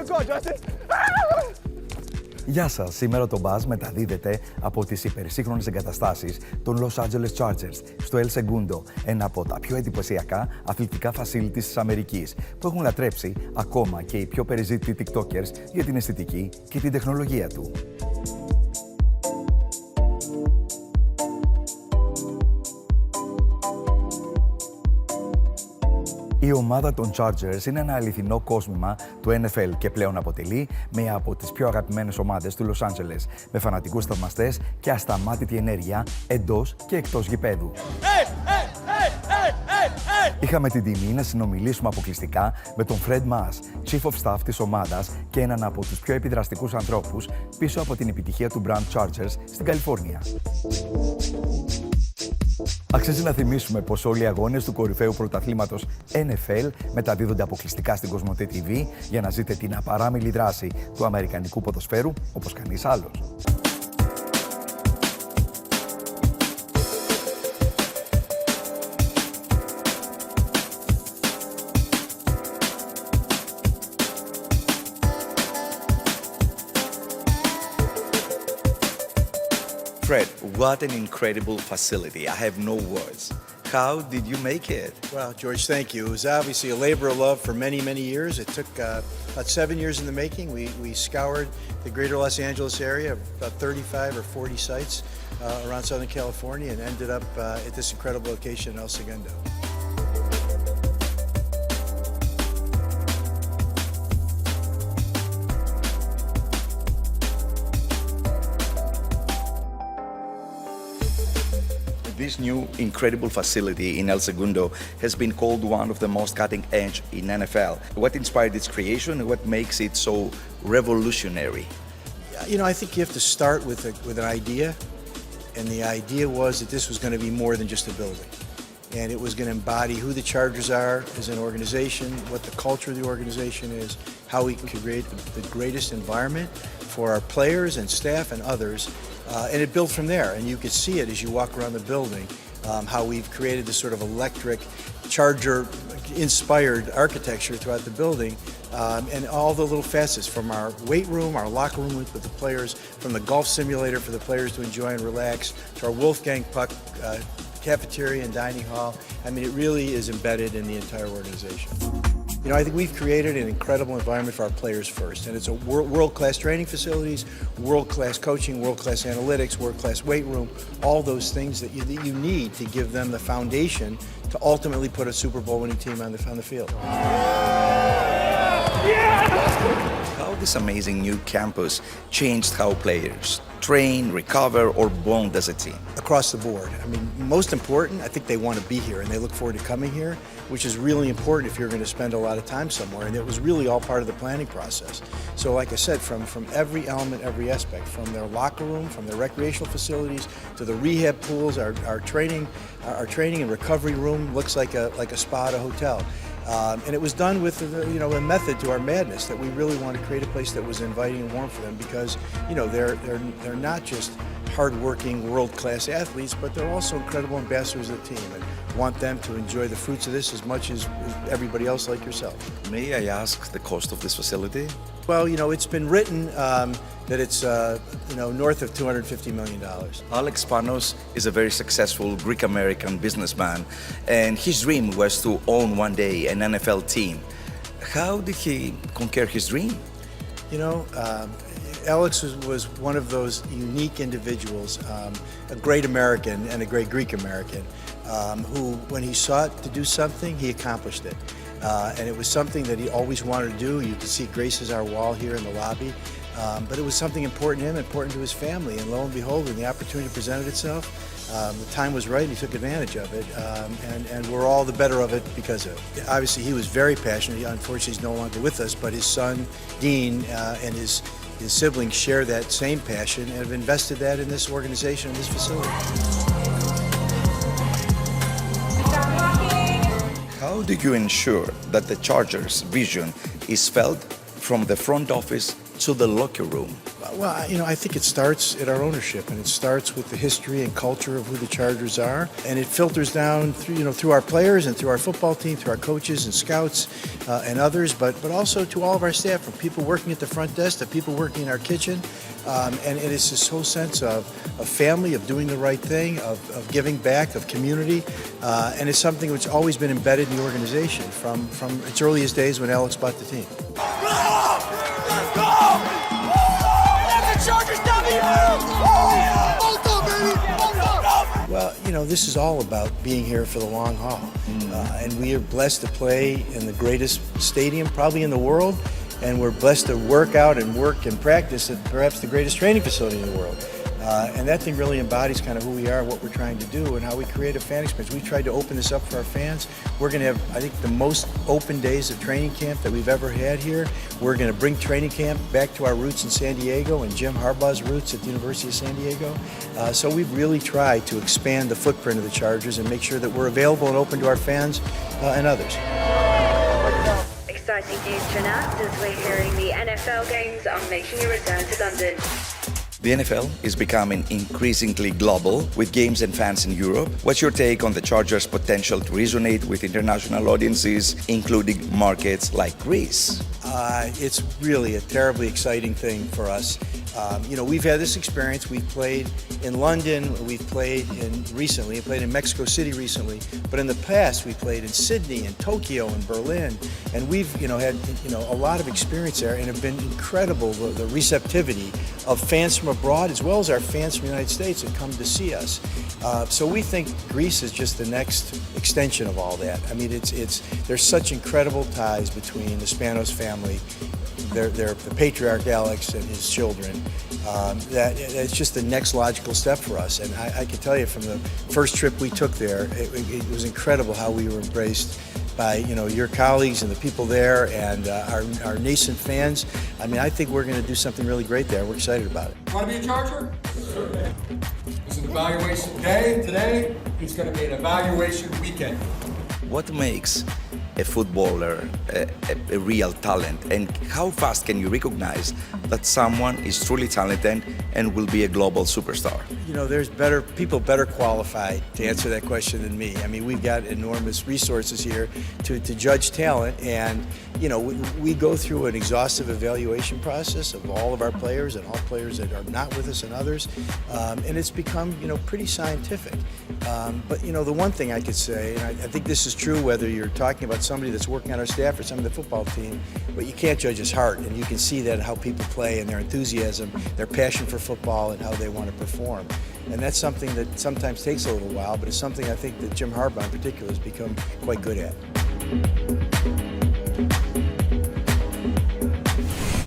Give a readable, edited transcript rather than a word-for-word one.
go, Justice! Γεια σας, σήμερα το Maas μεταδίδεται από τις υπερσύγχρονες εγκαταστάσεις των Los Angeles Chargers στο Segundo, ένα από τα πιο εντυπωσιακά αθλητικά facilities της Αμερικής, που έχουν λατρέψει ακόμα και οι πιο περιζήτητοι TikTokers για την αισθητική και την τεχνολογία του. Η ομάδα των Chargers είναι ένα αληθινό κόσμημα του NFL και πλέον αποτελεί μία από τις πιο αγαπημένες ομάδες του Los Angeles, με φανατικούς θαυμαστές και ασταμάτητη ενέργεια εντός και εκτός γηπέδου. Είχαμε την τιμή να συνομιλήσουμε αποκλειστικά με τον Maas, Chief of Staff της ομάδας και έναν από τους πιο επιδραστικούς ανθρώπους πίσω από την επιτυχία του brand Chargers στην Καλιφόρνια. Αξίζει να θυμίσουμε πως όλοι οι αγώνες του κορυφαίου πρωταθλήματος NFL μεταδίδονται αποκλειστικά στην Κοσμοτέ TV για να ζείτε την απαράμιλη δράση του αμερικανικού ποδοσφαίρου όπως κανείς άλλος. Fred, what an incredible facility. I have no words. How did you make it? Well, George, thank you. It was obviously a labor of love for many, many years. It took about 7 years in the making. We scoured the greater Los Angeles area, about 35 or 40 sites around Southern California, and ended up at this incredible location in El Segundo. This new incredible facility in El Segundo has been called one of the most cutting edge in NFL. What inspired its creation and what makes it so revolutionary? You know, I think you have to start with an idea, and the idea was that this was going to be more than just a building. And it was going to embody who the Chargers are as an organization, what the culture of the organization is, how we can create the greatest environment for our players and staff and others. And it built from there, and you could see it as you walk around the building, how we've created this sort of electric, Charger-inspired architecture throughout the building, and all the little facets, from our weight room, our locker room with the players, from the golf simulator for the players to enjoy and relax, to our Wolfgang Puck cafeteria and dining hall. I mean, it really is embedded in the entire organization. You know, I think we've created an incredible environment for our players first, and it's a world-class training facilities, world-class coaching, world-class analytics, world-class weight room, all those things that you need to give them the foundation to ultimately put a Super Bowl winning team on the field. How this amazing new campus changed how players train, recover, or bond as a team? Across the board. I mean, most important, I think they want to be here and they look forward to coming here, which is really important if you're going to spend a lot of time somewhere. And it was really all part of the planning process. So like I said, from every element, every aspect, from their locker room, from their recreational facilities, to the rehab pools, our training and recovery room looks like a spa at a hotel. And it was done with a method to our madness, that we really want to create a place that was inviting and warm for them, because they're not just hard-working, world-class athletes, but they're also incredible ambassadors of the team, and want them to enjoy the fruits of this as much as everybody else like yourself. May I ask the cost of this facility? Well, you know, it's been written that it's north of $250 million. Alex Panos is a very successful Greek-American businessman, and his dream was to own one day an NFL team. How did he conquer his dream? You know, Alex was one of those unique individuals, a great American and a great Greek American, who, when he sought to do something, he accomplished it. And it was something that he always wanted to do. You can see it graces our wall here in the lobby. But it was something important to him, important to his family. And lo and behold, when the opportunity presented itself, the time was right and he took advantage of it. And we're all the better of it because of it. Obviously, he was very passionate. He, unfortunately, he's no longer with us. But his son, Dean, and his siblings share that same passion and have invested that in this organization, in this facility. How do you ensure that the Chargers' vision is felt from the front office to the locker room? Well, I think it starts at our ownership, and it starts with the history and culture of who the Chargers are, and it filters down through our players and through our football team, through our coaches and scouts and others, but also to all of our staff, from people working at the front desk to people working in our kitchen, and it's this whole sense of family, of doing the right thing, of giving back, of community, and it's something which has always been embedded in the organization from its earliest days when Alex bought the team. Let's go! Chargers W! Well, this is all about being here for the long haul. And we are blessed to play in the greatest stadium probably in the world. And we're blessed to work out and work and practice at perhaps the greatest training facility in the world. And that thing really embodies kind of who we are, what we're trying to do, and how we create a fan experience. We tried to open this up for our fans. We're going to have, I think, the most open days of training camp that we've ever had here. We're going to bring training camp back to our roots in San Diego and Jim Harbaugh's roots at the University of San Diego. So we've really tried to expand the footprint of the Chargers and make sure that we're available and open to our fans and others. Exciting news tonight as we're hearing the NFL games are making a return to London. The NFL is becoming increasingly global, with games and fans in Europe. What's your take on the Chargers' potential to resonate with international audiences, including markets like Greece? It's really a terribly exciting thing for us. We've had this experience. We've played in London. We've played recently. We played in Mexico City recently. But in the past, we played in Sydney and Tokyo and Berlin. And we've, had, a lot of experience there, and have been incredible, the receptivity of fans from abroad as well as our fans from the United States that come to see us. So we think Greece is just the next extension of all that. I mean, there's such incredible ties between the Spanos family, the patriarch Alex and his children, that it's just the next logical step for us. And I can tell you from the first trip we took there, it was incredible how we were embraced by your colleagues and the people there and our nascent fans. I mean, I think we're going to do something really great there. We're excited about it. Want to be a Charger? It's an evaluation day. Today, it's going to be an evaluation weekend. What makes a footballer a real talent, and how fast can you recognize that someone is truly talented and will be a global superstar? There's people better qualified to answer that question than me. I mean, we've got enormous resources here to judge talent, and we go through an exhaustive evaluation process of all of our players and all players that are not with us and others, and it's become pretty scientific. But the one thing I could say, and I think this is true whether you're talking about somebody that's working on our staff or some of the football team, but you can't judge his heart, and you can see that in how people play and their enthusiasm, their passion for football, and how they want to perform. And that's something that sometimes takes a little while, but it's something I think that Jim Harbaugh in particular has become quite good at.